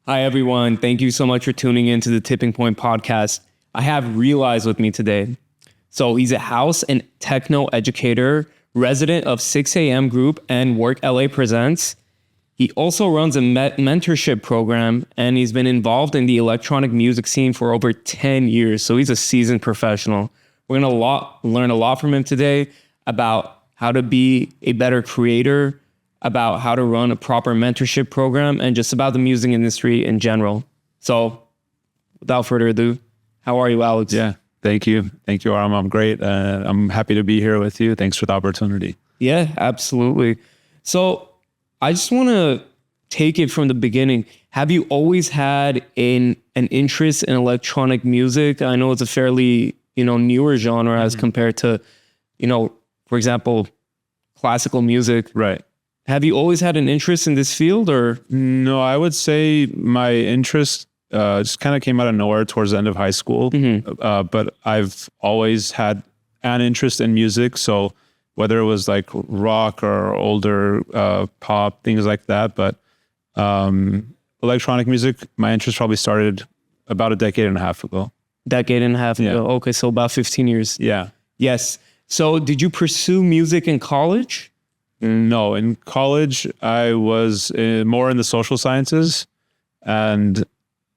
Hi, everyone. Thank you so much for tuning in to the Tipping Point podcast. I have Realize with me today. So he's a house and techno educator, resident of 6 a.m. group and Work LA Presents. He also runs a mentorship program, and he's been involved in the electronic music scene for over 10 years. So he's a seasoned professional. We're going to learn a lot from him today about how to be a better creator, about how to run a proper mentorship program, and just about the music industry in general. So without further ado, how are you, Alex? Yeah, thank you. Thank you, Aram. I'm great. I'm happy to be here with you. Thanks for the opportunity. Yeah, absolutely. So I just want to take it from the beginning. Have you always had an interest in electronic music? I know it's a fairly, newer genre as compared to, for example, classical music. Right. Have you always had an interest in this field, or? No, I would say my interest just kind of came out of nowhere towards the end of high school. But I've always had an interest in music. So whether it was like rock or older pop, things like that. But electronic music, my interest probably started about a decade and a half ago. Decade and a half ago. Okay, so about 15 years. Yeah. Yes. So did you pursue music in college? No, in college, I was more in the social sciences. And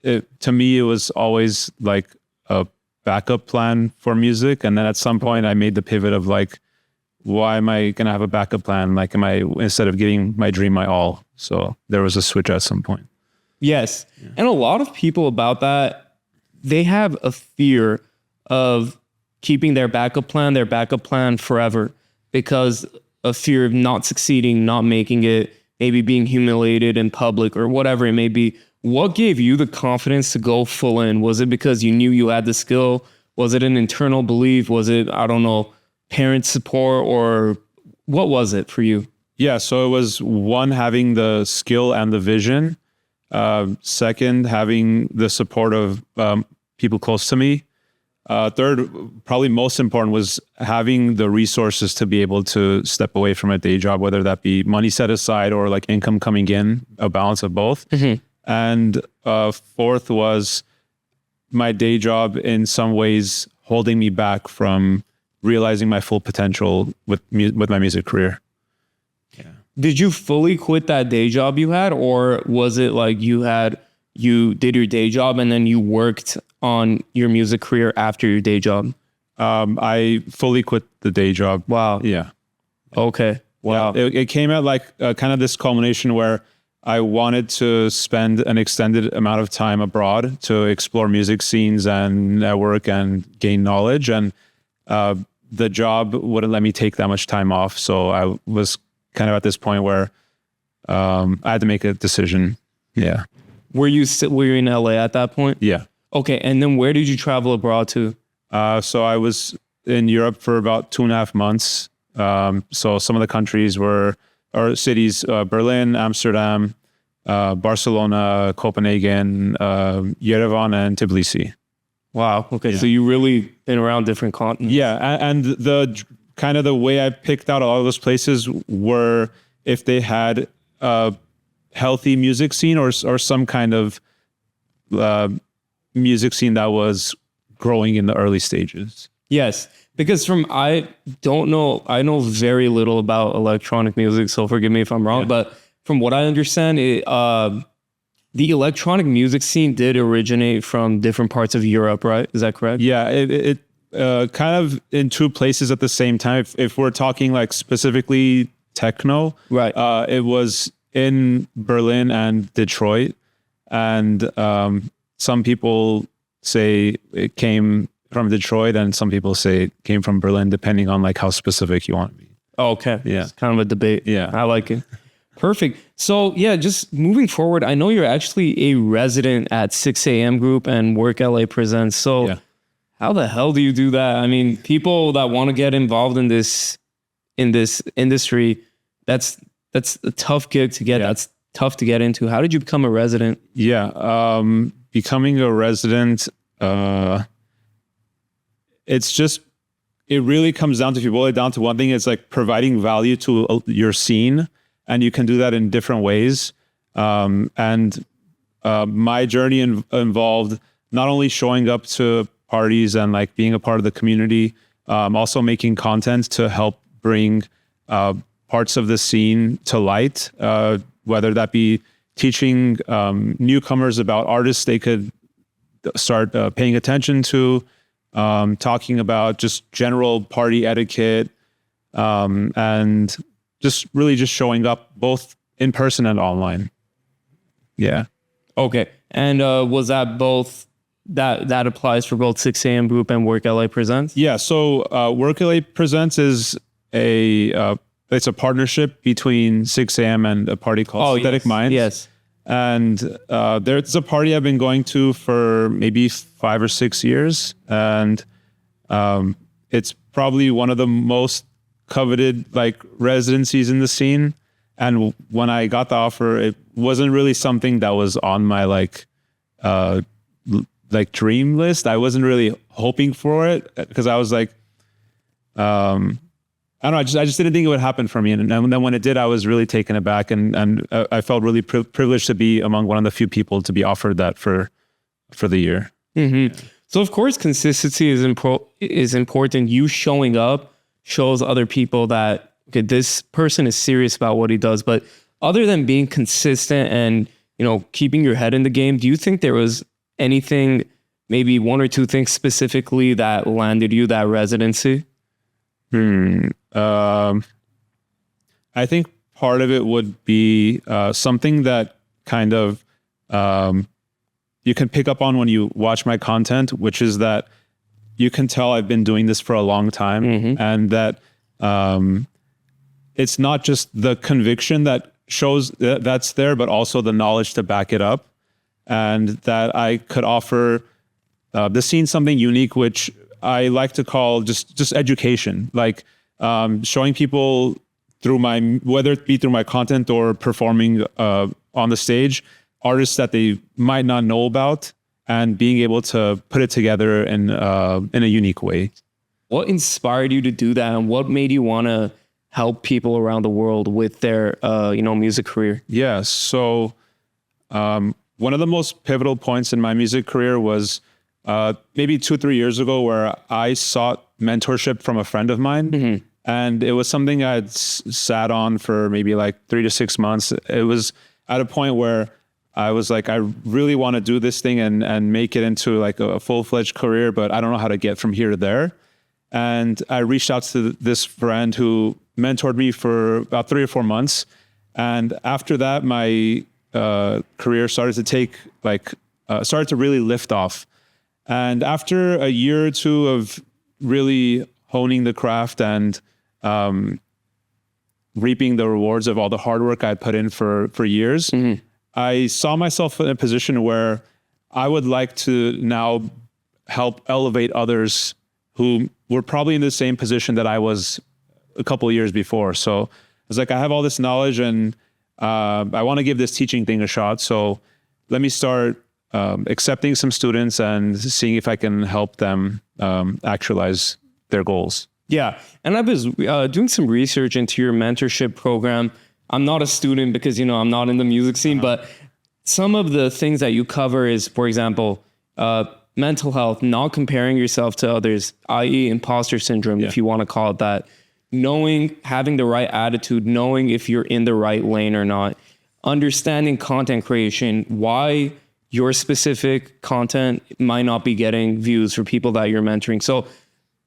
to me, it was always like a backup plan for music. And then at some point, I made the pivot of like, why am I going to have a backup plan? Like, instead of giving my dream my all? So there was a switch at some point. Yes. Yeah. And a lot of people about that, they have a fear of keeping their backup plan forever, because of fear of not succeeding, not making it, maybe being humiliated in public or whatever it may be. What gave you the confidence to go full in? Was it because you knew you had the skill? Was it an internal belief? Was it, I don't know, parent support, or what was it for you? Yeah, so it was one, having the skill and the vision. Second, having the support of people close to me. Third, probably most important, was having the resources to be able to step away from a day job, whether that be money set aside or like income coming in, a balance of both. And fourth was my day job in some ways holding me back from realizing my full potential with my music career. Yeah. Did you fully quit that day job you had, or was it like you did your day job and then you worked on your music career after your day job? I fully quit the day job. Wow. Yeah. Okay. Wow. Yeah. It came at like kind of this culmination where I wanted to spend an extended amount of time abroad to explore music scenes and network and gain knowledge. And the job wouldn't let me take that much time off. So I was kind of at this point where I had to make a decision. Yeah. Were you in LA at that point? Yeah. Okay. And then where did you travel abroad to? So I was in Europe for about 2.5 months. So some of the countries or cities, Berlin, Amsterdam, Barcelona, Copenhagen, Yerevan, and Tbilisi. Wow. Okay. Yeah. So you really been around different continents. Yeah. And the kind of the way I picked out a lot of those places were if they had a healthy music scene or some kind of music scene that was growing in the early stages. Yes. Because I know very little about electronic music, so forgive me if I'm wrong, but from what I understand, the electronic music scene did originate from different parts of Europe, right? Is that correct? Yeah, it kind of in two places at the same time. If we're talking like specifically techno, right? It was in Berlin and Detroit, and some people say it came from Detroit, and some people say it came from Berlin, depending on like how specific you want to be. Oh, okay. Yeah. It's kind of a debate. Yeah. I like it. Perfect. So yeah, just moving forward, I know you're actually a resident at 6 a.m. group and Work LA Presents. So how the hell do you do that? I mean, people that want to get involved in this industry, that's a tough gig to get. That's tough to get into. How did you become a resident? Yeah. Becoming a resident, it really comes down to, if you boil it down to one thing, it's like providing value to your scene, and you can do that in different ways. And my journey involved not only showing up to parties and like being a part of the community, also making content to help bring parts of the scene to light, whether that be teaching newcomers about artists they could start paying attention to, talking about just general party etiquette, and just really just showing up both in person and online. Yeah. Okay. And was that both that applies for both 6 a.m. group and Work LA Presents? Yeah. So Work LA Presents is it's a partnership between 6 a.m. and a party called Aesthetic Minds. Yes. And there's a party I've been going to for maybe 5 or 6 years. And it's probably one of the most coveted like residencies in the scene. And when I got the offer, it wasn't really something that was on my like dream list. I wasn't really hoping for it because I was like, I don't know. I just didn't think it would happen for me. And then when it did, I was really taken aback, and I felt really privileged to be among one of the few people to be offered that for the year. Mm-hmm. So of course, consistency is important. You showing up shows other people that, okay, this person is serious about what he does. But other than being consistent and, you know, keeping your head in the game, do you think there was anything, maybe one or two things specifically that landed you that residency? I think part of it would be something that kind of you can pick up on when you watch my content, which is that you can tell I've been doing this for a long time, Mm-hmm. and that it's not just the conviction that shows that's there, but also the knowledge to back it up, and that I could offer the scene something unique, which I like to call just education, like showing people through whether it be through my content or performing on the stage, artists that they might not know about, and being able to put it together in a unique way. What inspired you to do that, and what made you want to help people around the world with their music career? Yeah, so one of the most pivotal points in my music career was maybe 2-3 years ago, where I sought mentorship from a friend of mine. Mm-hmm. And it was something I'd sat on for maybe like 3 to 6 months. It was at a point where I was like, I really want to do this thing and make it into like a full-fledged career, but I don't know how to get from here to there. And I reached out to this friend who mentored me for about 3 or 4 months. And after that, my career started to really lift off. And after a year or two of really honing the craft and reaping the rewards of all the hard work I'd put in for years, Mm-hmm. I saw myself in a position where I would like to now help elevate others who were probably in the same position that I was a couple of years before. So I was like, I have all this knowledge, and I want to give this teaching thing a shot. So let me start accepting some students and seeing if I can help them actualize their goals. Yeah. And I was doing some research into your mentorship program. I'm not a student because, I'm not in the music scene, but some of the things that you cover is, for example, mental health, not comparing yourself to others, i.e. imposter syndrome, if you want to call it that, having the right attitude, knowing if you're in the right lane or not, understanding content creation, why your specific content might not be getting views for people that you're mentoring. So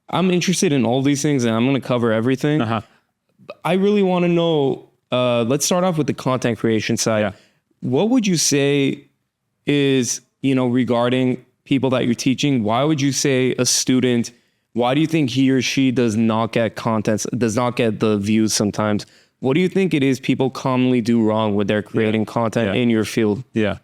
I'm interested in all these things, and I'm going to cover everything. I really want to know, let's start off with the content creation side. Yeah. What would you say is, regarding people that you're teaching, why would you say a student, why do you think he or she does not get the views sometimes? What do you think it is people commonly do wrong with their creating content in your field? Yeah.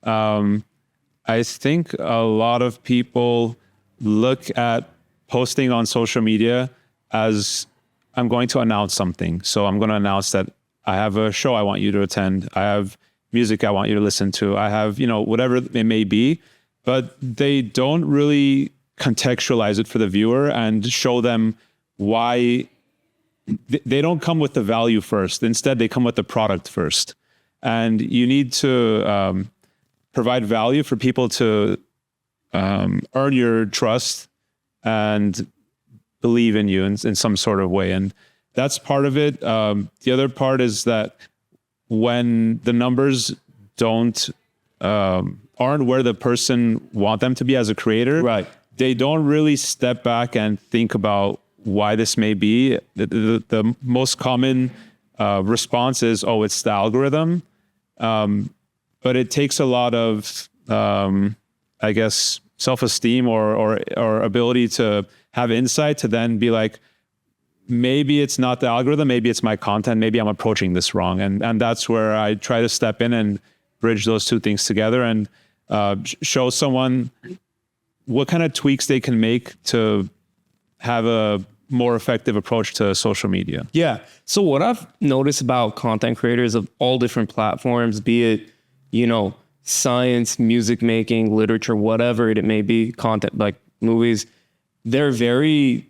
I think a lot of people look at posting on social media as, I'm going to announce something. So I'm going to announce that I have a show I want you to attend. I have music I want you to listen to. I have, whatever it may be, but they don't really contextualize it for the viewer and show them why they don't come with the value first. Instead, they come with the product first. And you need to provide value for people to earn your trust and believe in you in some sort of way. And that's part of it. The other part is that when the numbers aren't where the person want them to be as a creator, Right. they don't really step back and think about why this may be. The most common response is, oh, it's the algorithm. But it takes a lot of, I guess, self-esteem or ability to have insight to then be like, maybe it's not the algorithm, maybe it's my content, maybe I'm approaching this wrong. And that's where I try to step in and bridge those two things together and show someone what kind of tweaks they can make to have a more effective approach to social media. Yeah. So what I've noticed about content creators of all different platforms, be it, science, music making, literature, whatever it may be, content like movies, they're very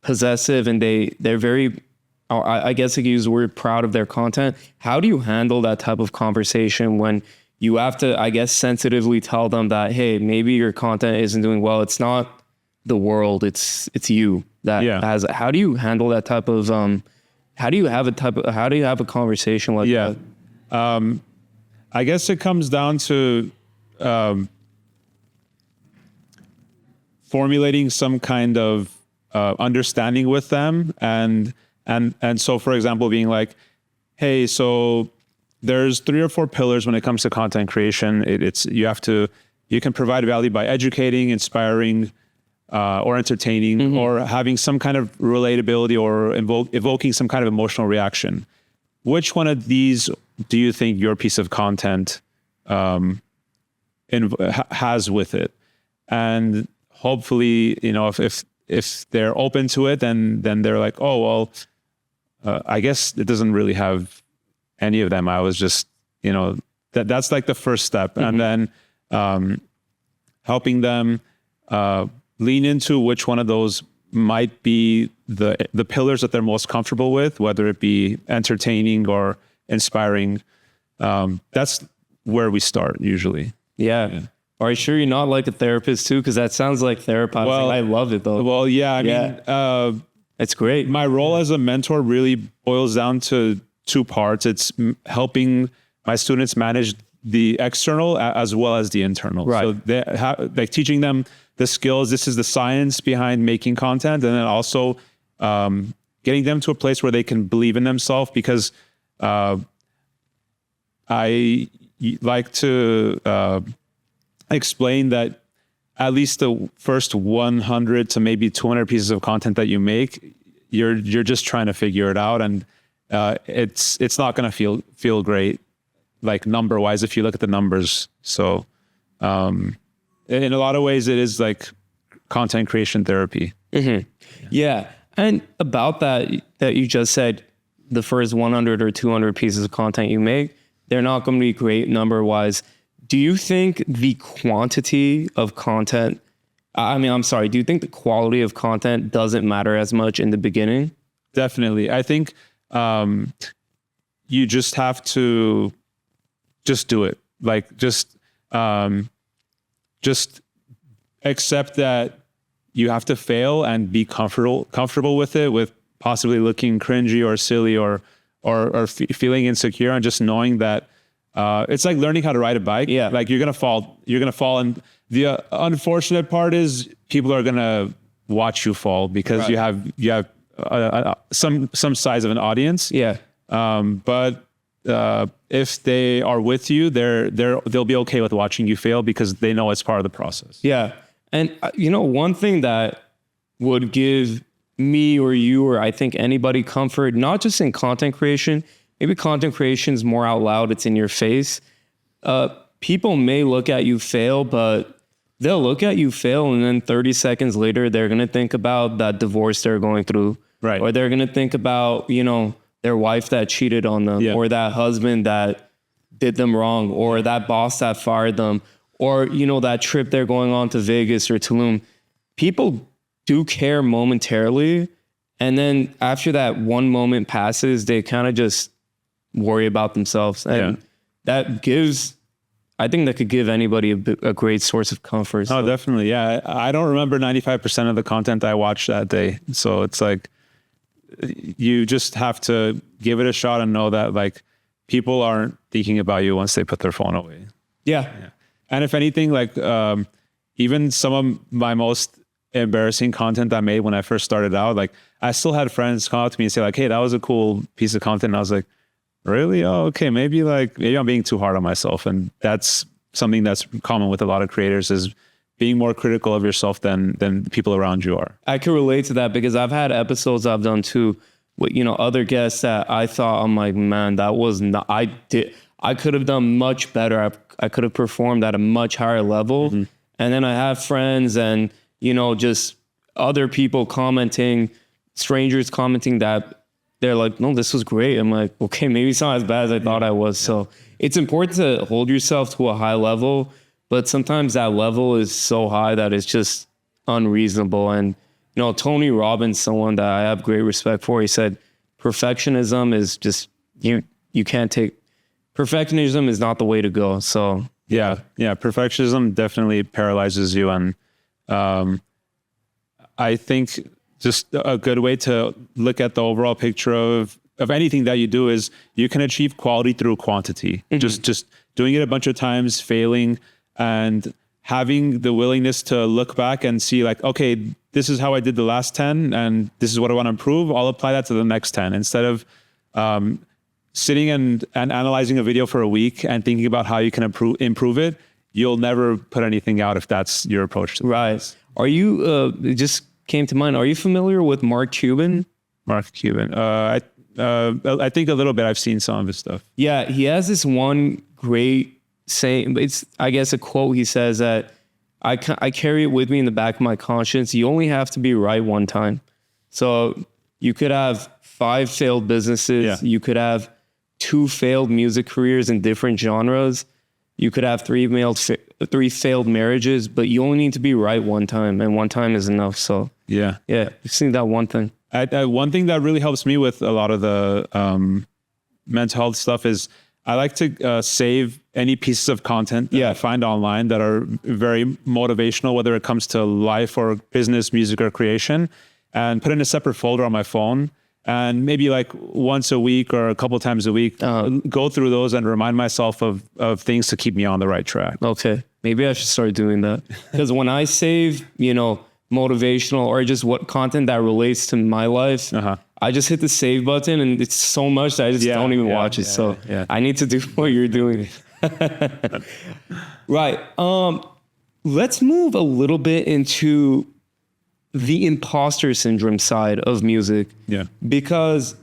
possessive and they're very, I guess I could use the word, proud of their content. How do you handle that type of conversation when you have to, I guess, sensitively tell them that, hey, maybe your content isn't doing well. It's not the world, it's you that has it. How do you handle that type of how do you have a conversation like that? I guess it comes down to formulating some kind of understanding with them, and so, for example, being like, hey, so there's 3 or 4 pillars when it comes to content creation. You can provide value by educating, inspiring, or entertaining, or having some kind of relatability or evoking some kind of emotional reaction. Which one of these do you think your piece of content has with it? And hopefully, if they're open to it, then they're like, oh, well, I guess it doesn't really have any of them. I was just, that's like the first step. And then helping them lean into which one of those might be the pillars that they're most comfortable with, whether it be entertaining or inspiring. That's where we start usually. Yeah. Are you sure you're not like a therapist too? Because that sounds like therapizing. Well, I love it though. Well, yeah. I mean, it's great. My role as a mentor really boils down to 2 parts. It's helping my students manage the external as well as the internal. Right. So like teaching them the skills. This is the science behind making content, and then also getting them to a place where they can believe in themselves. Because I like to explain that at least the first 100 to maybe 200 pieces of content that you make, you're just trying to figure it out, and it's not going to feel great, like number wise, if you look at the numbers. So in a lot of ways, it is like content creation therapy. Yeah. And about that you just said, the first 100 or 200 pieces of content you make, they're not going to be great number wise. Do you think the quantity of content, do you think the quality of content doesn't matter as much in the beginning? Definitely. I think you just have to just do it. Like just accept that you have to fail and be comfortable with it, with possibly looking cringy or silly or feeling insecure, and just knowing that it's like learning how to ride a bike. Yeah. Like you're gonna fall, and the unfortunate part is people are gonna watch you fall because you have some size of an audience. Yeah. But if they are with you, they'll be okay with watching you fail because they know it's part of the process. Yeah. And one thing that would give me or you, or I think anybody, comfort, not just in content creation, maybe content creation is more out loud, it's in your face. People may look at you fail, but they'll look at you fail, and then 30 seconds later, they're going to think about that divorce they're going through. Right. Or they're going to think about, their wife that cheated on them, or that husband that did them wrong, or that boss that fired them, or, that trip they're going on to Vegas or Tulum. People do care momentarily. And then after that one moment passes, they kind of just worry about themselves. And that gives I think that could give anybody a great source of comfort. Oh, So, definitely. Yeah. I don't remember 95% of the content I watched that day. So it's like, you just have to give it a shot and know that like people aren't thinking about you once they put their phone away. yeah. And if anything, like even some of my most embarrassing content I made when I first started out, like I still had friends come up to me and say like, hey, that was a cool piece of content. And I was like, really? Oh, okay. Maybe I'm being too hard on myself. And that's something that's common with a lot of creators, is being more critical of yourself than the people around you are. I can relate to that because I've had episodes I've done too with, other guests that I thought, I'm like, man, that was not, I could have done much better. I could have performed at a much higher level. Mm-hmm. And then I have friends and, just other people commenting, strangers commenting that they're like, no, this was great. I'm like, okay, maybe it's not as bad as I thought I was. So it's important to hold yourself to a high level, but sometimes that level is so high that it's just unreasonable. And, Tony Robbins, someone that I have great respect for, he said, perfectionism is just, you can't take, perfectionism is not the way to go. So yeah. Perfectionism definitely paralyzes you. And I think just a good way to look at the overall picture of anything that you do is you can achieve quality through quantity. Mm-hmm. Just doing it a bunch of times, failing, and having the willingness to look back and see like, okay, this is how I did the last 10 and this is what I want to improve. I'll apply that to the next 10 instead of sitting and analyzing a video for a week and thinking about how you can improve it. You'll never put anything out if that's your approach to right. Are you, it just came to mind, are you familiar with Mark Cuban? Mark Cuban. I think a little bit. I've seen some of his stuff. Yeah, he has this one great saying, it's, I guess, a quote. He says that I carry it with me in the back of my conscience. You only have to be right one time. So you could have 5 failed businesses. Yeah. You could have 2 failed music careers in different genres. You could have 3 failed marriages, but you only need to be right one time, and one time is enough. So yeah, just need that one thing. One thing that really helps me with a lot of the mental health stuff is I like to save any pieces of content that I find online that are very motivational, whether it comes to life or business, music, or creation, and put in a separate folder on my phone. And maybe like once a week or a couple of times a week, go through those and remind myself of things to keep me on the right track. Okay. Maybe I should start doing that. Because when I save, motivational or just what content that relates to my life, I just hit the save button and it's so much that I just don't even watch it. So I need to do what you're doing. Right. Let's move a little bit into the imposter syndrome side of music. Yeah. Because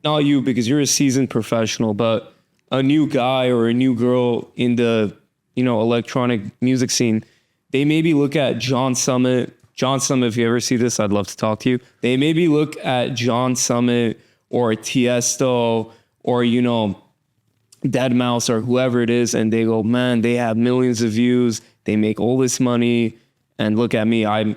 not you, because you're a seasoned professional, but a new guy or a new girl in the, electronic music scene, they maybe look at John Summit. John Summit, if you ever see this, I'd love to talk to you. They maybe look at John Summit or Tiesto or, Deadmau5 or whoever it is, and they go, man, they have millions of views. They make all this money. And look at me, I'm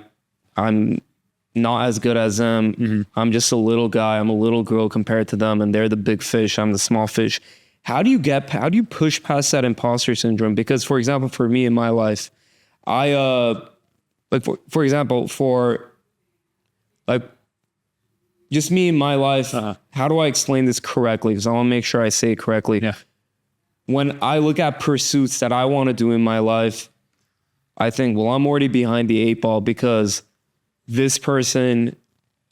not as good as them. Mm-hmm. I'm just a little guy. I'm a little girl compared to them, and they're the big fish. I'm the small fish. How do you push past that imposter syndrome? Because, for example, for me in my life, I for example, just me in my life, how do I explain this correctly? Because I want to make sure I say it correctly. Yeah. When I look at pursuits that I want to do in my life, I think, well, I'm already behind the 8 ball because this person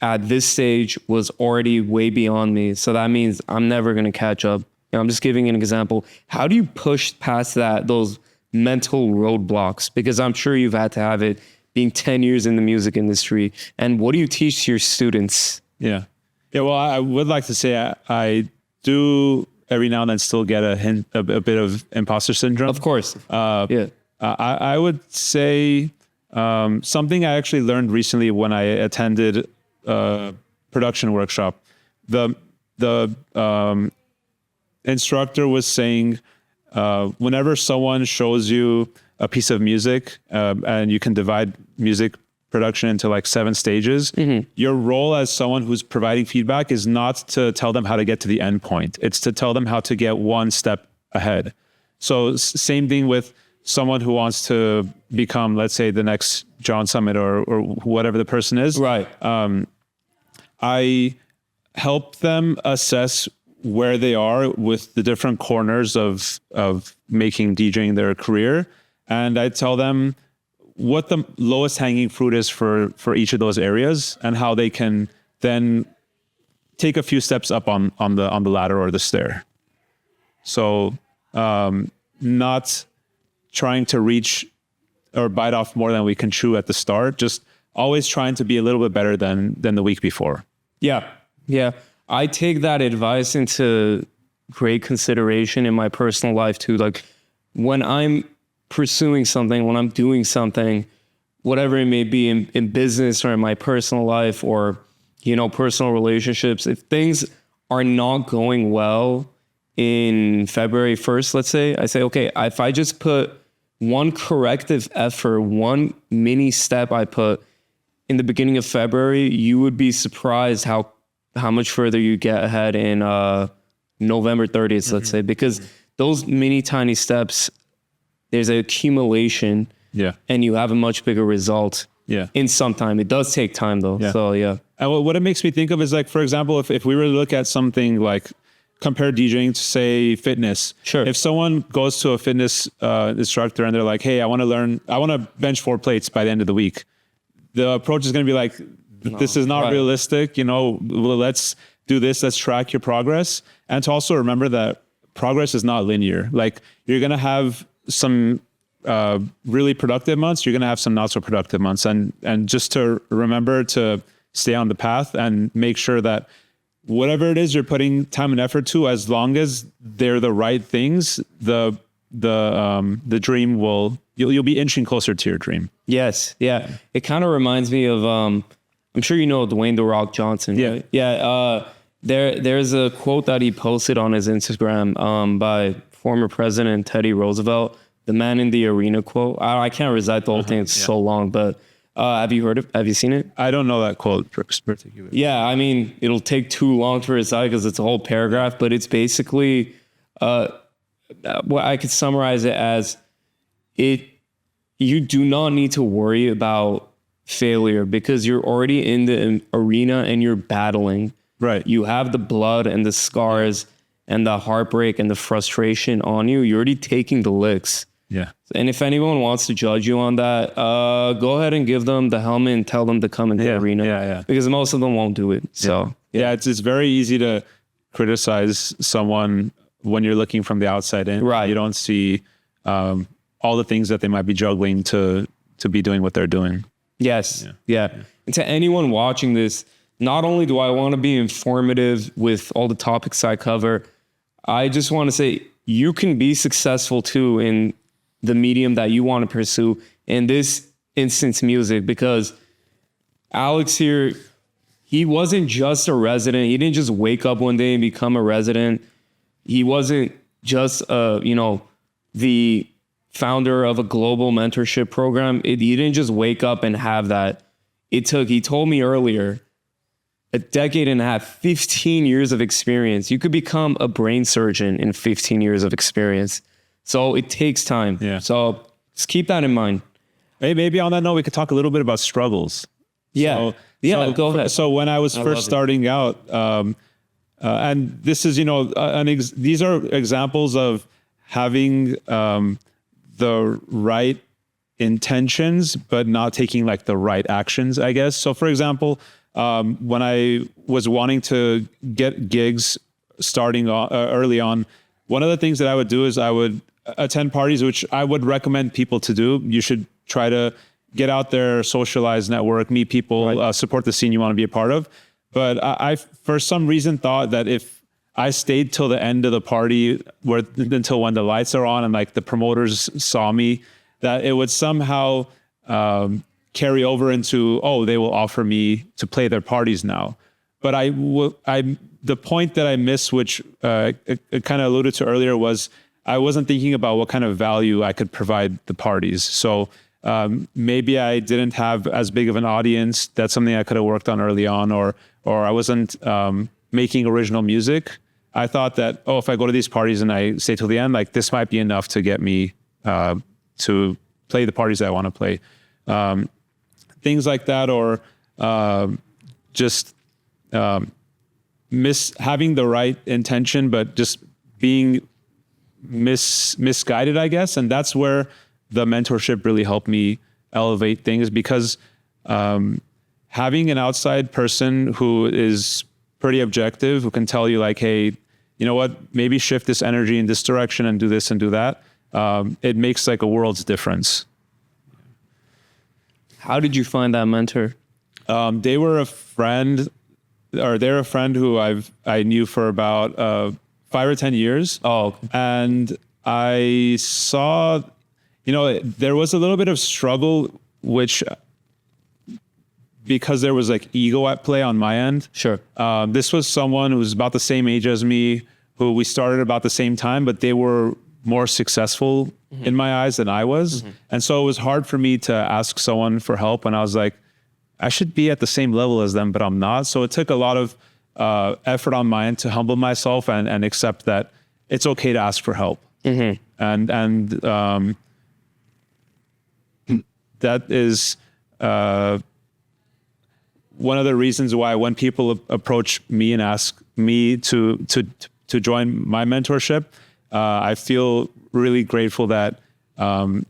at this stage was already way beyond me. So that means I'm never going to catch up. I'm just giving an example. How do you push past those mental roadblocks? Because I'm sure you've had to have it being 10 years in the music industry. And what do you teach to your students? Yeah. Well, I would like to say I do every now and then still get a bit of imposter syndrome. Of course. I would say something I actually learned recently when I attended a production workshop. The instructor was saying, whenever someone shows you a piece of music, and you can divide music production into like 7 stages, your role as someone who's providing feedback is not to tell them how to get to the end point. It's to tell them how to get one step ahead. So same thing with someone who wants to become, let's say, the next John Summit or whatever the person is. Right. I help them assess where they are with the different corners of making DJing their career. And I tell them what the lowest hanging fruit is for each of those areas and how they can then take a few steps up on the ladder or the stair. So not trying to reach or bite off more than we can chew at the start, just always trying to be a little bit better than the week before. Yeah. Yeah. I take that advice into great consideration in my personal life too. Like when I'm pursuing something, when I'm doing something, whatever it may be in business or in my personal life or, you know, personal relationships, if things are not going well in February 1st, let's say, I say, okay, if I just put one corrective effort, one mini step I put in the beginning of February, you would be surprised how much further you get ahead in November 30th, let's say, because those mini tiny steps, there's an accumulation and you have a much bigger result in some time. It does take time though. Yeah. So yeah. And what it makes me think of is like, for example, if we were to look at something like compare DJing to say fitness. Sure. If someone goes to a fitness instructor and they're like, hey, I want to bench 4 plates by the end of the week. The approach is going to be like, this is not realistic. You know, let's do this. Let's track your progress. And to also remember that progress is not linear. Like you're going to have some really productive months. You're going to have some not so productive months. And just to remember to stay on the path and make sure that whatever it is you're putting time and effort to, as long as they're the right things, the dream you'll be inching closer to your dream. Yes. Yeah. It kind of reminds me of, I'm sure you know Dwayne "The Rock" Johnson. Yeah. Right? Yeah. There's a quote that he posted on his Instagram by former President Teddy Roosevelt, the man in the arena quote. I can't recite the whole thing. It's so long, but have you seen it? I don't know that quote particularly. Yeah. I mean, it'll take too long to recite because it's a whole paragraph, but it's basically, what I could summarize it as you do not need to worry about failure because you're already in the arena and you're battling. Right. You have the blood and the scars and the heartbreak and the frustration on you. You're already taking the licks. Yeah. And if anyone wants to judge you on that, go ahead and give them the helmet and tell them to come into the arena. Yeah. Because most of them won't do it. So yeah, it's very easy to criticize someone when you're looking from the outside in. Right. You don't see all the things that they might be juggling to be doing what they're doing. Yes. Yeah. And to anyone watching this, not only do I want to be informative with all the topics I cover, I just want to say you can be successful too in the medium that you want to pursue, in this instance, music, because Alex here, he wasn't just a resident. He didn't just wake up one day and become a resident. He wasn't just, the founder of a global mentorship program. He didn't just wake up and have that. He told me earlier, a decade and a half, 15 years of experience. You could become a brain surgeon in 15 years of experience. So it takes time. Yeah. So just keep that in mind. Hey, maybe on that note, we could talk a little bit about struggles. Yeah. Go ahead. So when I was first starting out, and this is, these are examples of having the right intentions, but not taking like the right actions, I guess. So for example, when I was wanting to get gigs starting early on, one of the things that I would do is I would attend parties, which I would recommend people to do. You should try to get out there, socialize, network, meet people, support the scene you want to be a part of. But I for some reason thought that if I stayed till the end of the party until when the lights are on and like the promoters saw me, that it would somehow carry over into, they will offer me to play their parties now. But the point that I missed, which it kind of alluded to earlier, was I wasn't thinking about what kind of value I could provide the parties. So maybe I didn't have as big of an audience. That's something I could have worked on early on, or I wasn't making original music. I thought that, oh, if I go to these parties and I stay till the end, like this might be enough to get me to play the parties that I want to play. Things like that, or just having the right intention, but just being misguided, I guess. And that's where the mentorship really helped me elevate things, because having an outside person who is pretty objective, who can tell you like, hey, you know what, maybe shift this energy in this direction and do this and do that. It makes like a world's difference. How did you find that mentor? They were a friend, or they're a friend who I knew for about 5 or 10 years. Oh, okay. And I saw, there was a little bit of struggle, which because there was like ego at play on my end. Sure. This was someone who was about the same age as me, who we started about the same time, but they were more successful in my eyes than I was. And so it was hard for me to ask someone for help. And I was like, I should be at the same level as them, but I'm not. So it took a lot of effort on my end to humble myself and accept that it's okay to ask for help. And that is one of the reasons why when people approach me and ask me to join my mentorship, I feel really grateful that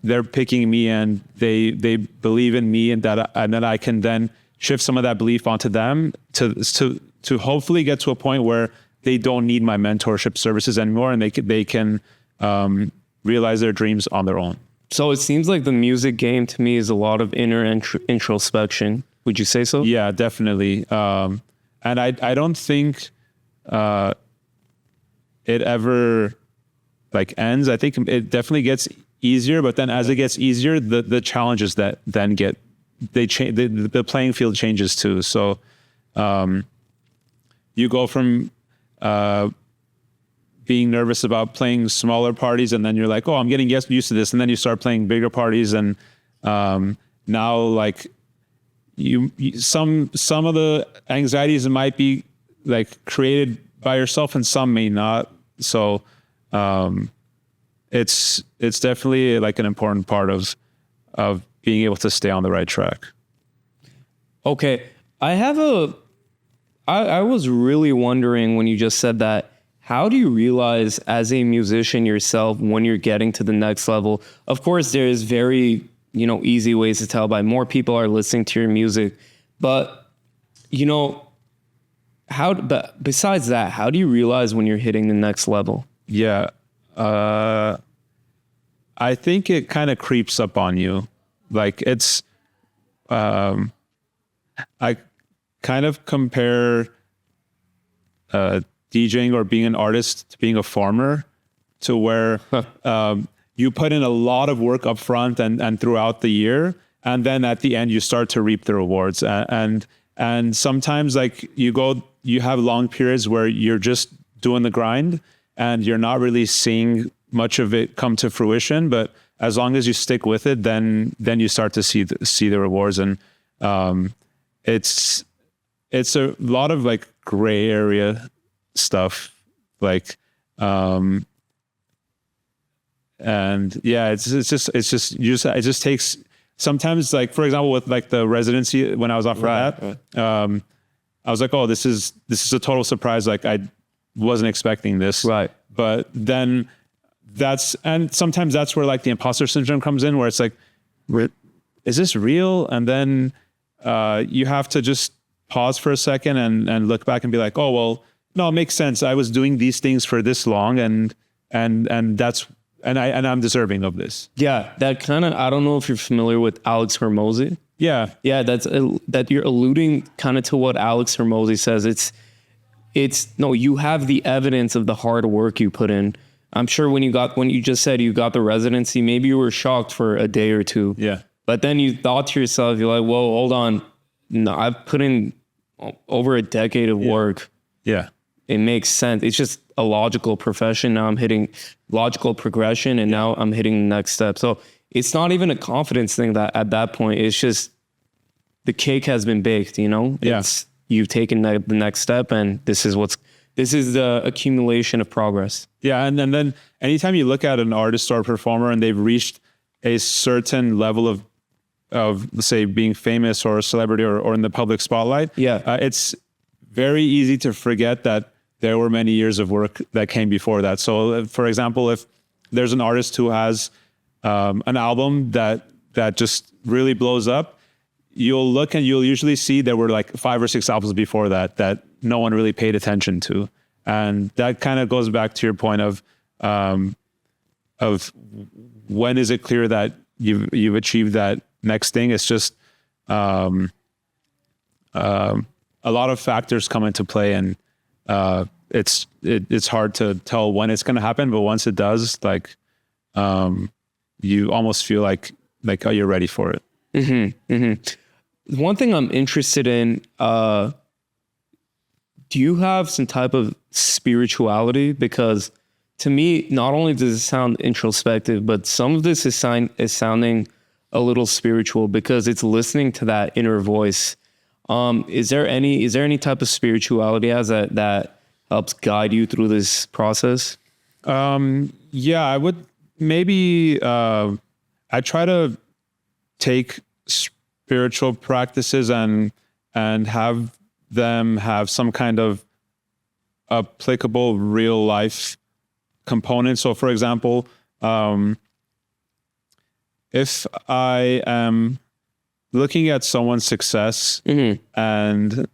they're picking me and they believe in me, and that I can then shift some of that belief onto them to hopefully get to a point where they don't need my mentorship services anymore, and they can realize their dreams on their own. So it seems like the music game to me is a lot of inner introspection. Would you say so? Yeah, definitely. And I don't think it ever like ends. I think it definitely gets easier, but then as it gets easier, the challenges that then change, the playing field changes too. So you go from being nervous about playing smaller parties, and then you're like, oh, I'm getting used to this, and then you start playing bigger parties, and now like some of the anxieties might be like created by yourself, and some may not. So it's definitely like an important part of being able to stay on the right track. Okay. I was really wondering when you just said that, how do you realize as a musician yourself when you're getting to the next level? Of course, there's very, easy ways to tell by more people are listening to your music, but but besides that, how do you realize when you're hitting the next level? Yeah. I think it kind of creeps up on you. Like it's, I kind of compare DJing or being an artist to being a farmer, to where you put in a lot of work up front and throughout the year, and then at the end you start to reap the rewards. And sometimes like you have long periods where you're just doing the grind and you're not really seeing much of it come to fruition, but as long as you stick with it, then you start to see the rewards. And it's a lot of like gray area stuff, like and yeah, it just takes sometimes, like for example with like the residency, when I was offered that, I was like, oh, this is a total surprise, like I wasn't expecting this, right? But then sometimes that's where like the imposter syndrome comes in, where it's like, is this real? And then you have to just pause for a second and look back and be like, oh, well, no, it makes sense. I was doing these things for this long, and I'm deserving of this. Yeah, that kind of, I don't know if you're familiar with Alex Hormozy. Yeah, that you're alluding kind of to what Alex Hormozy says. It's no, you have the evidence of the hard work you put in. I'm sure when you just said you got the residency, maybe you were shocked for a day or two. Yeah, but then you thought to yourself, you're like, whoa, hold on, no, I've put in over a decade of work. Yeah. It makes sense. It's just a logical profession. Now I'm hitting logical progression, and now I'm hitting the next step. So it's not even a confidence thing that at that point, it's just the cake has been baked, Yeah. You've taken the next step, and this is what's This is the accumulation of progress. Yeah, and then anytime you look at an artist or a performer and they've reached a certain level of let's say being famous or a celebrity or in the public spotlight, it's very easy to forget that there were many years of work that came before that. So, for example, if there's an artist who has an album that just really blows up, you'll look and you'll usually see there were like 5 or 6 albums before that no one really paid attention to. And that kind of goes back to your point of when is it clear that you've achieved that next thing. It's just a lot of factors come into play, and it's hard to tell when it's going to happen. But once it does, like you almost feel like oh, you're ready for it. Mm-hmm, mm-hmm. One thing I'm interested in, do you have some type of spirituality? Because to me, not only does it sound introspective, but some of this is sounding a little spiritual because it's listening to that inner voice. Is there any type of spirituality that helps guide you through this process? Yeah, I would maybe, I try to take spiritual practices and have them have some kind of applicable real life component. So for example, if I am looking at someone's success and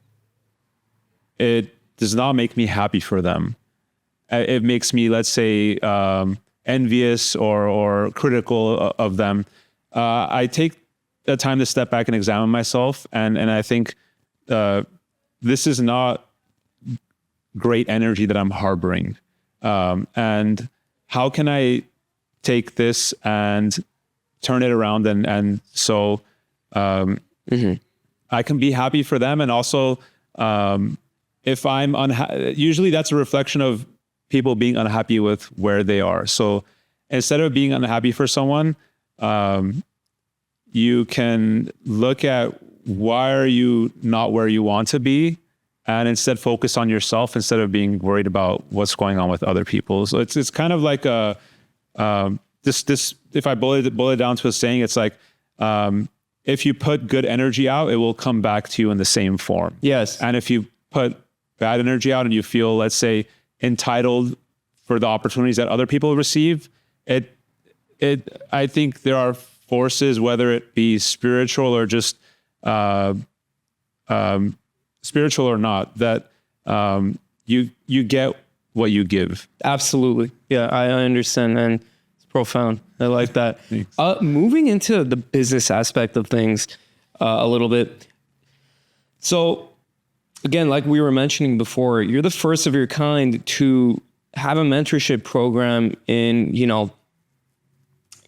it does not make me happy for them, it makes me, let's say, envious or critical of them, I take the time to step back and examine myself. And I think this is not great energy that I'm harboring. And how can I take this and turn it around and so I can be happy for them. And also if I'm usually that's a reflection of people being unhappy with where they are. So instead of being unhappy for someone, you can look at why are you not where you want to be, and instead focus on yourself instead of being worried about what's going on with other people. So it's kind of like this. If I boil it down to a saying, it's like if you put good energy out, it will come back to you in the same form. Yes. And if you put bad energy out and you feel, let's say, entitled for the opportunities that other people receive, I think there are forces, whether it be spiritual or just spiritual or not, that you get what you give. Absolutely. Yeah, I understand. And it's profound. I like that. Moving into the business aspect of things a little bit. So again, like we were mentioning before, you're the first of your kind to have a mentorship program in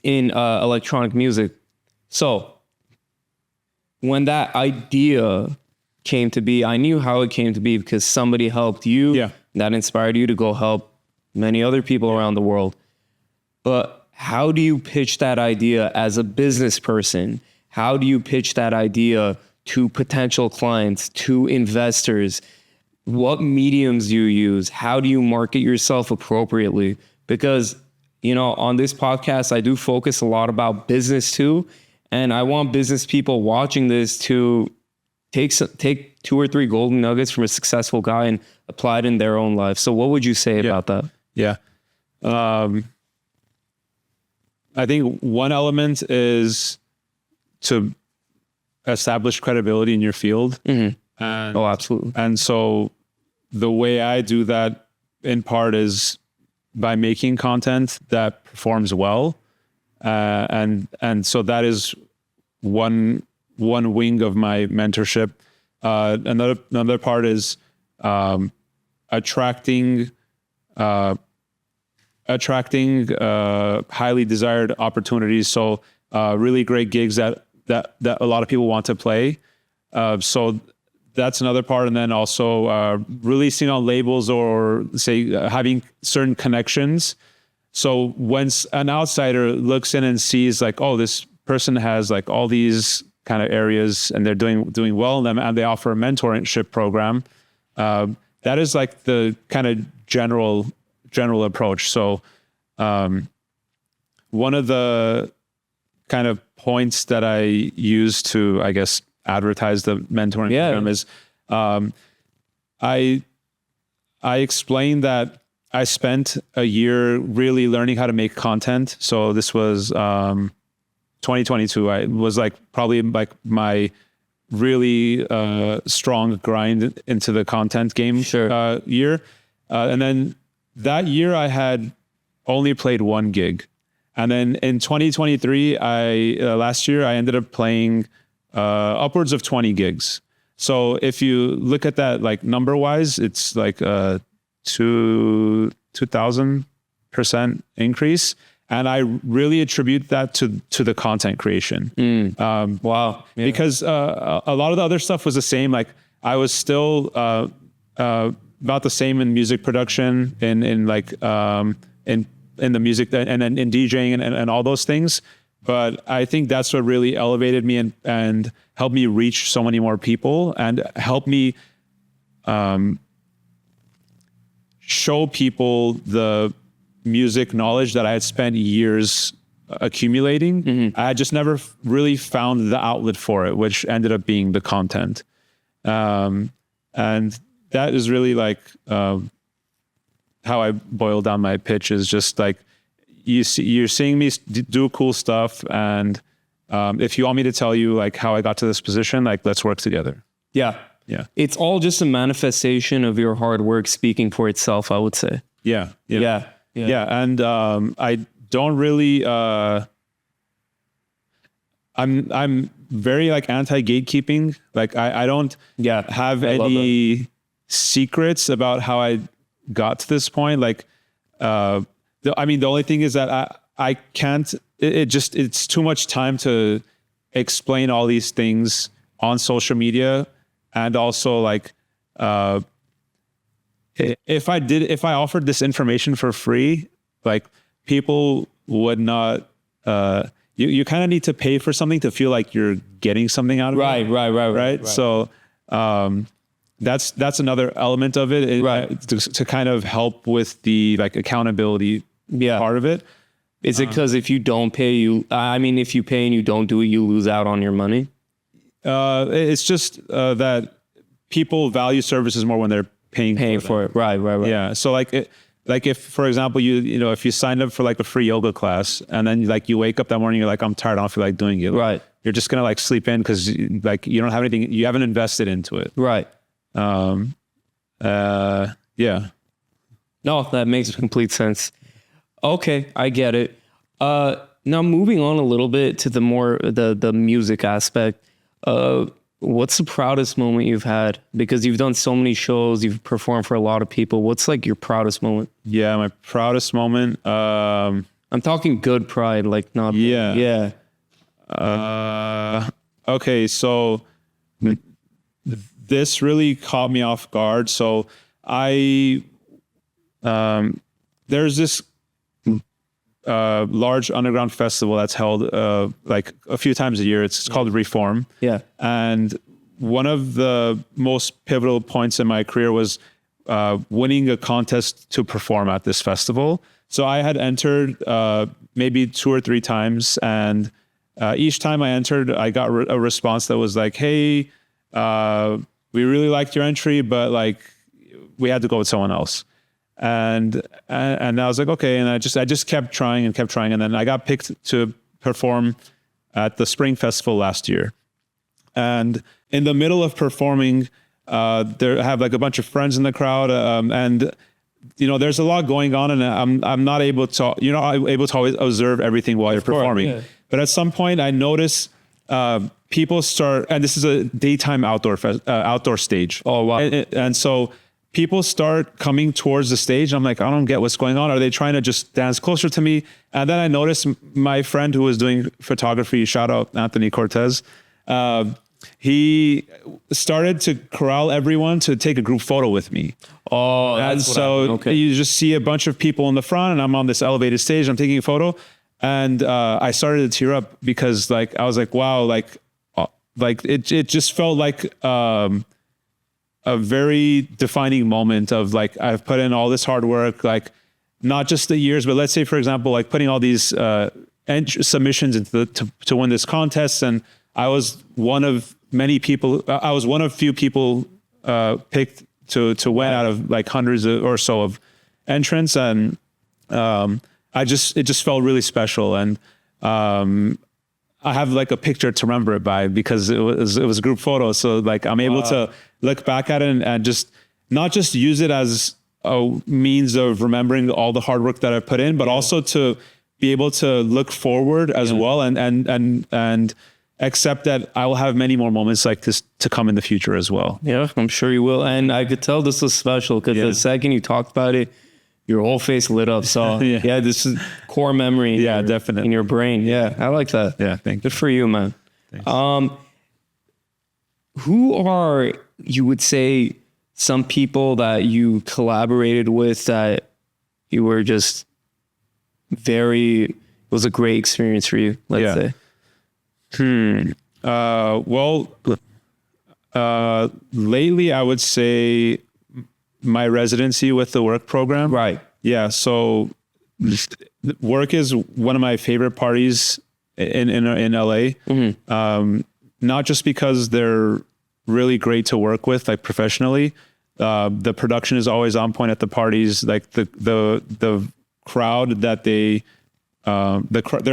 electronic music. So when that idea came to be, I knew how it came to be because somebody helped you. Yeah. That inspired you to go help many other people around the world. But how do you pitch that idea as a business person? How do you pitch that idea to potential clients, to investors? What mediums do you use? How do you market yourself appropriately? Because, on this podcast, I do focus a lot about business too. And I want business people watching this to take 2 or 3 golden nuggets from a successful guy and apply it in their own life. So what would you say about that? Yeah. I think one element is to establish credibility in your field. And, absolutely. And so the way I do that in part is by making content that performs well. And so that is one wing of my mentorship. Another part is attracting highly desired opportunities. So really great gigs that a lot of people want to play. So that's another part. And then also releasing on labels or say having certain connections. So when an outsider looks in and sees like, oh, this person has like all these kind of areas and they're doing well in them, and they offer a mentorship program, that is like the kind of general approach. So one of the kind of points that I use to, I guess, advertise the mentoring program is I explained that I spent a year really learning how to make content. So this was 2022. I was like probably like my really strong grind into the content game year. And then that year I had only played one gig. And then in 2023, last year, I ended up playing upwards of 20 gigs. So if you look at that, like number wise, it's like 2,000% increase. And I really attribute that to the content creation. Wow. Yeah. Because a lot of the other stuff was the same. Like I was still about the same in music production, in the music, and then in DJing and all those things. But I think that's what really elevated me and helped me reach so many more people and helped me show people the music knowledge that I had spent years accumulating. I had just never really found the outlet for it, which ended up being the content. And that is really like how I boil down my pitch, is just like you're seeing me do cool stuff, and if you want me to tell you like how I got to this position, like let's work together. Yeah. It's all just a manifestation of your hard work speaking for itself, I would say. Yeah. And I don't really I'm very like anti-gatekeeping. Like I don't have any secrets about how I got to this point. Like the only thing is that I can't, it's too much time to explain all these things on social media. And also like if I offered this information for free, like people would not you kind of need to pay for something to feel like you're getting something out of it. Right. So that's another element of it, to kind of help with the like accountability part of it. Is it because if you don't pay, if you pay and you don't do it, you lose out on your money? It's just that people value services more when they're paying for it. Right. Yeah. So like if, for example, if you signed up for like a free yoga class and then like you wake up that morning, you're like, I'm tired, I don't feel like doing it. Right. You're just going to like sleep in because like you don't have anything, you haven't invested into it. Right. Yeah. No, that makes complete sense. Okay. I get it. Now moving on a little bit to the more, the music aspect, what's the proudest moment you've had? Because you've done so many shows, you've performed for a lot of people. What's like your proudest moment? Yeah, my proudest moment. I'm talking good pride, like not. Yeah. Okay, so this really caught me off guard. So there's this large underground festival that's held like a few times a year. It's called Reform. Yeah. And one of the most pivotal points in my career was winning a contest to perform at this festival. So I had entered maybe 2 or 3 times, and each time I entered, I got a response that was like, "Hey, we really liked your entry, but like we had to go with someone else." And I was like, okay. And I just kept trying, and then I got picked to perform at the Spring Festival last year. And in the middle of performing, there I have like a bunch of friends in the crowd, and there's a lot going on, and I'm not able to, always observe everything while you're performing. Yeah. But at some point, I notice people start, and this is a daytime outdoor stage. Oh wow! And so people start coming towards the stage. I'm like, I don't get what's going on. Are they trying to just dance closer to me? And then I noticed my friend who was doing photography, shout out Anthony Cortez, he started to corral everyone to take a group photo with me. Oh, and so you just see a bunch of people in the front, and I'm on this elevated stage. I'm taking a photo, and I started to tear up because like I was like, wow, like it just felt like a very defining moment of like, I've put in all this hard work, like not just the years, but let's say, for example, like putting all these submissions into to win this contest. And I was one of many people, I was one of few people picked to win out of like hundreds or so of entrants. And it just felt really special. And I have like a picture to remember it by because it was a group photo. So like I'm able to look back at it and just not just use it as a means of remembering all the hard work that I put in, but also to be able to look forward as well and accept that I will have many more moments like this to come in the future as well. Yeah, I'm sure you will. And I could tell this was special because the second you talked about it, your whole face lit up. So yeah, this is core memory. Yeah, definitely. In your brain. Yeah, I like that. Yeah, thank you. Good for you, man. Thanks. Who are, you would say, some people that you collaborated with that you were just it was a great experience for you, let's say? Lately I would say my residency with the work program. Right. Yeah. So work is one of my favorite parties in LA. Mm-hmm. Not just because they're really great to work with, like professionally. The production is always on point at the parties. Like the crowd that their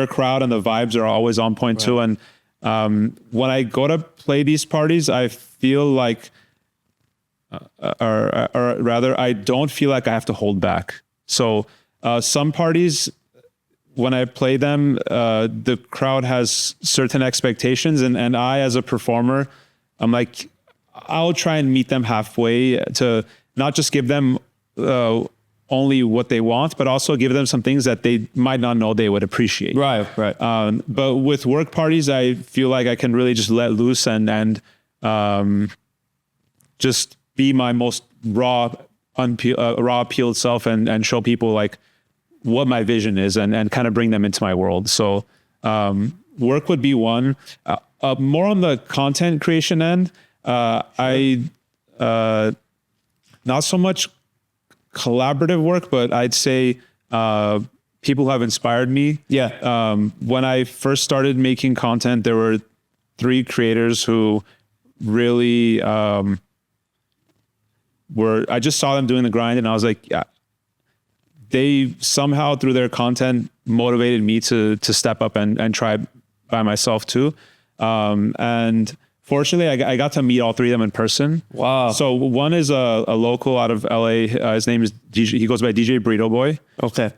crowd and the vibes are always on point too. And when I go to play these parties, I feel like, or rather, I don't feel like I have to hold back. So some parties, when I play them, the crowd has certain expectations, and I, as a performer, I'm like, I'll try and meet them halfway to not just give them only what they want, but also give them some things that they might not know they would appreciate. Right. But with work parties, I feel like I can really just let loose and just be my most raw appealed self and show people like what my vision is and kind of bring them into my world. So work would be one. More on the content creation end, I not so much collaborative work, but I'd say people who have inspired me. Yeah. When I first started making content, there were 3 creators who really I just saw them doing the grind, and I was like, yeah, they somehow through their content motivated me to step up and try by myself too. And fortunately, I got to meet all 3 of them in person. Wow. So one is a local out of LA. His name is DJ. He goes by DJ Burrito Boy. Okay.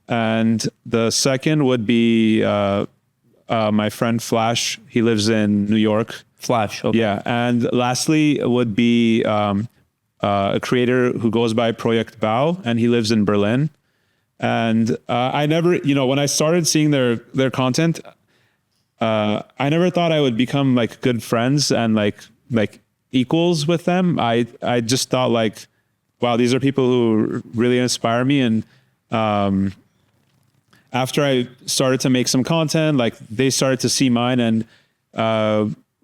And the second would be my friend Flash. He lives in New York. Flash. Okay. Yeah. And lastly would be a creator who goes by Project Bao, and he lives in Berlin. And I never, when I started seeing their content, I never thought I would become like good friends and like equals with them. I just thought like, wow, these are people who really inspire me. And after I started to make some content, like they started to see mine, and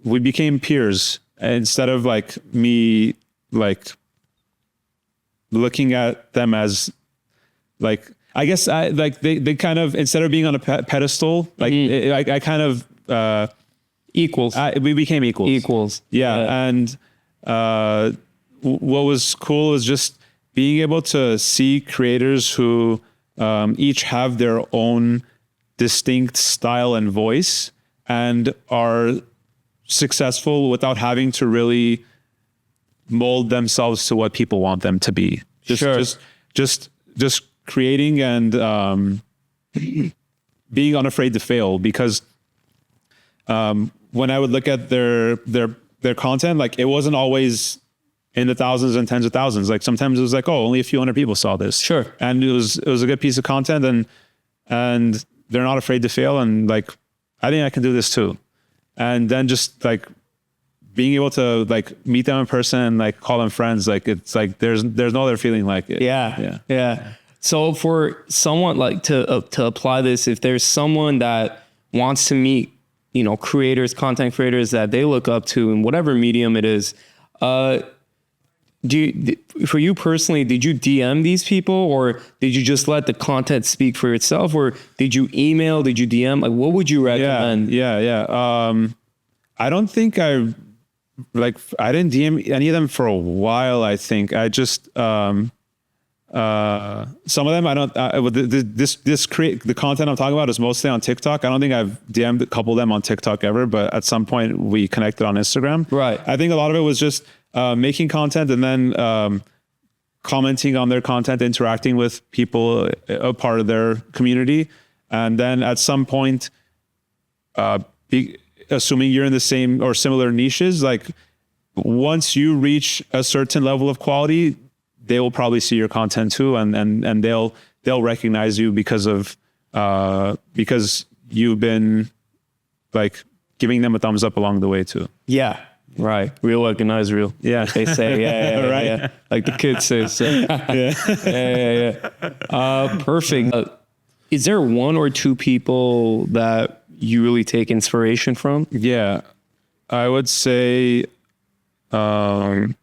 we became peers instead of like me like looking at them as like, I guess they kind of, instead of being on a pedestal, like I kind of equals. We became equals. Yeah. And what was cool is just being able to see creators who each have their own distinct style and voice and are successful without having to really mold themselves to what people want them to be. Just creating and being unafraid to fail, because when I would look at their content, like it wasn't always in the thousands and tens of thousands. Like sometimes it was like, oh, only a few hundred people saw this. Sure. And it was a good piece of content, and they're not afraid to fail, and like I think I can do this too. And then just like being able to like meet them in person and like call them friends, like it's like there's no other feeling like it. Yeah. So for someone like to apply this, if there's someone that wants to meet, creators, content creators that they look up to in whatever medium it is, for you personally, did you DM these people, or did you just let the content speak for itself, or did you email, did you DM? Like, what would you recommend? I don't think I didn't DM any of them for a while. I think I just, some of them I don't, the content I'm talking about is mostly on TikTok. I don't think I've DM'd a couple of them on TikTok ever, but at some point we connected on Instagram. Right. I think a lot of it was just making content and then commenting on their content, interacting with people, a part of their community. And then at some point, assuming you're in the same or similar niches, like once you reach a certain level of quality, they will probably see your content too, and they'll recognize you because you've been like giving them a thumbs up along the way too. Yeah. Right. Real recognize real. Yeah. They say, yeah, right. Yeah. Like the kids say, so. Yeah. Perfect. Is there one or two people that you really take inspiration from? Yeah. I would say, probably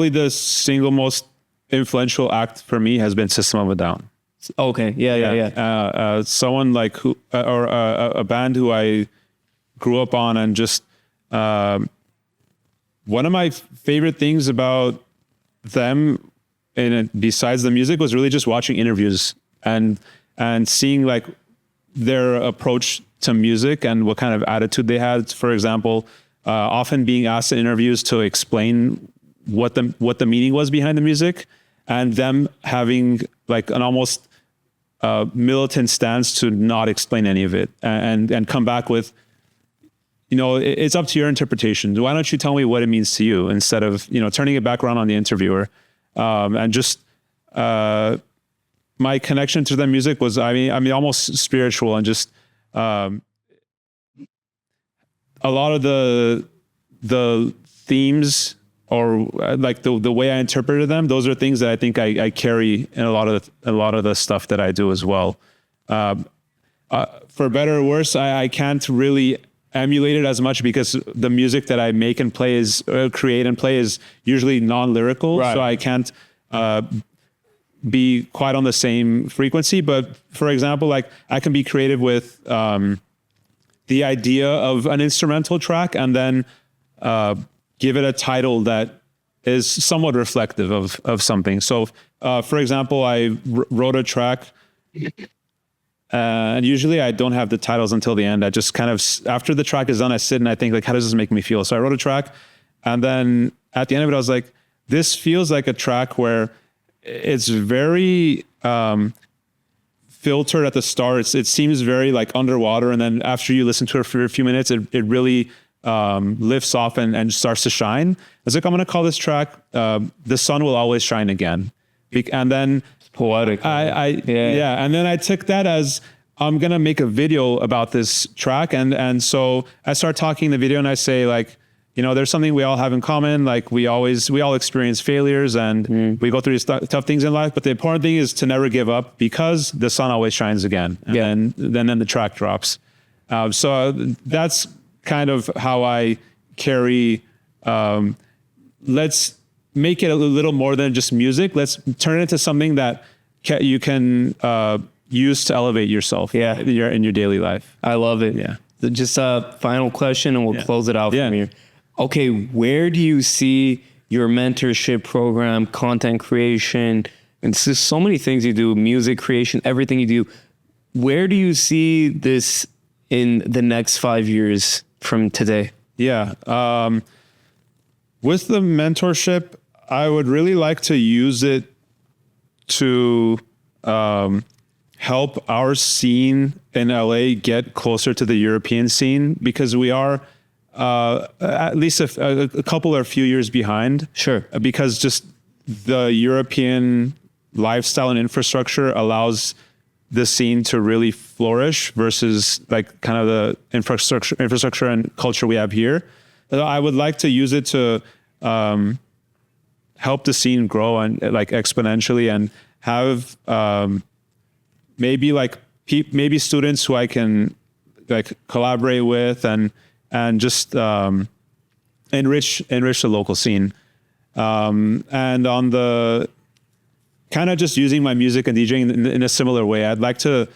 the single most influential act for me has been System of a Down. Okay. Yeah. Someone like a band who I grew up on, and just one of my favorite things about them, and besides the music, was really just watching interviews and seeing like their approach to music and what kind of attitude they had. For example, often being asked in interviews to explain what the meaning was behind the music, and them having like an almost militant stance to not explain any of it and come back with, it's up to your interpretation. Why don't you tell me what it means to you, instead of, turning it back around on the interviewer. And just my connection to the music was, I mean, almost spiritual, and just a lot of the themes, or like the way I interpreted them, those are things that I think I carry in a lot of the stuff that I do as well. For better or worse, I can't really emulate it as much because the music that I make and play create and play is usually non-lyrical. Right. So I can't be quite on the same frequency. But for example, like I can be creative with the idea of an instrumental track, and then give it a title that is somewhat reflective of something. So, for example, I wrote a track, and usually I don't have the titles until the end. I just kind of, after the track is done, I sit and I think, like, how does this make me feel? So I wrote a track, and then at the end of it, I was like, this feels like a track where it's very filtered at the start. It seems very like underwater, and then after you listen to it for a few minutes, it really lifts off and starts to shine. I was like, I'm going to call this track "The Sun Will Always Shine Again," and then it's poetic. Yeah. And then I took that as, I'm going to make a video about this track, and so I start talking in the video, and I say, like, there's something we all have in common. Like we all experience failures, and we go through these tough things in life. But the important thing is to never give up, because the sun always shines again. And then the track drops. So that's kind of how I carry. Let's make it a little more than just music. Let's turn it into something that you can use to elevate yourself. In your daily life. I love it. Yeah. So just a final question, and we'll close it out from here. Okay, where do you see your mentorship program, content creation, and it's just so many things you do, music creation, everything you do. Where do you see this in the next 5 years from today? Yeah. With the mentorship, I would really like to use it to help our scene in LA get closer to the European scene, because we are at least a couple or a few years behind. Sure. Because just the European lifestyle and infrastructure allows the scene to really flourish versus like kind of the infrastructure and culture we have here. I would like to use it to help the scene grow and like exponentially, and have maybe students who I can like collaborate with and just enrich the local scene. And on the kind of just using my music and DJing in a similar way, I'd like to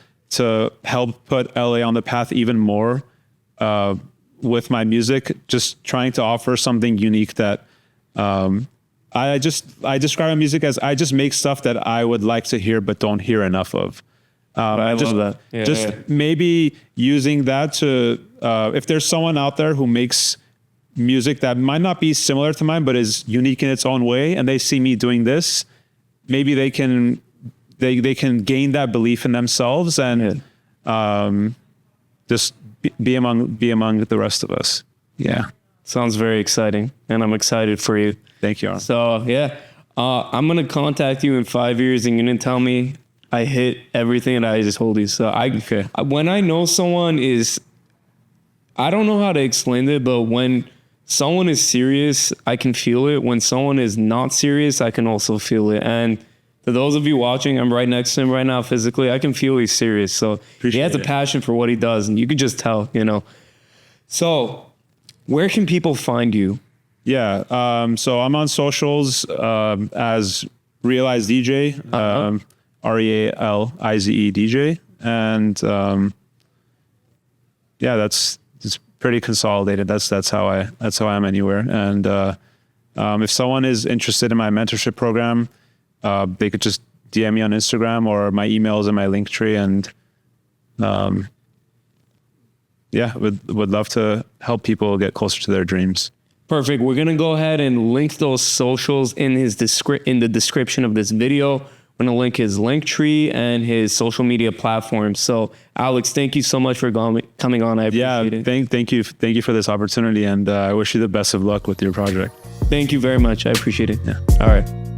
help put LA on the path even more with my music, just trying to offer something unique that I describe my music as I just make stuff that I would like to hear but don't hear enough of. I love that. Yeah, Maybe using that to, if there's someone out there who makes music that might not be similar to mine, but is unique in its own way, and they see me doing this, maybe they can gain that belief in themselves and just be among the rest of us. Yeah. Sounds very exciting, and I'm excited for you. Thank you, Aaron. So yeah, I'm gonna contact you in 5 years, and you're gonna tell me I hit everything that I just told you. So when I know someone is, I don't know how to explain it, but when someone is serious, I can feel it. When someone is not serious, I can also feel it. And to those of you watching, I'm right next to him right now physically. I can feel he's serious. So he has a passion for what he does, and you can just tell, So where can people find you? Yeah. So I'm on socials as Realize DJ, REALIZE DJ. And it's pretty consolidated. That's how I'm anywhere. And if someone is interested in my mentorship program, they could just DM me on Instagram, or my email is in my link tree. And would love to help people get closer to their dreams. Perfect. We're going to go ahead and link those socials in the description of this video. I'm going to link his link tree and his social media platforms. So Alex, thank you so much for coming on. I appreciate it. Thank you. Thank you for this opportunity. And I wish you the best of luck with your project. Thank you very much. I appreciate it. Yeah. All right.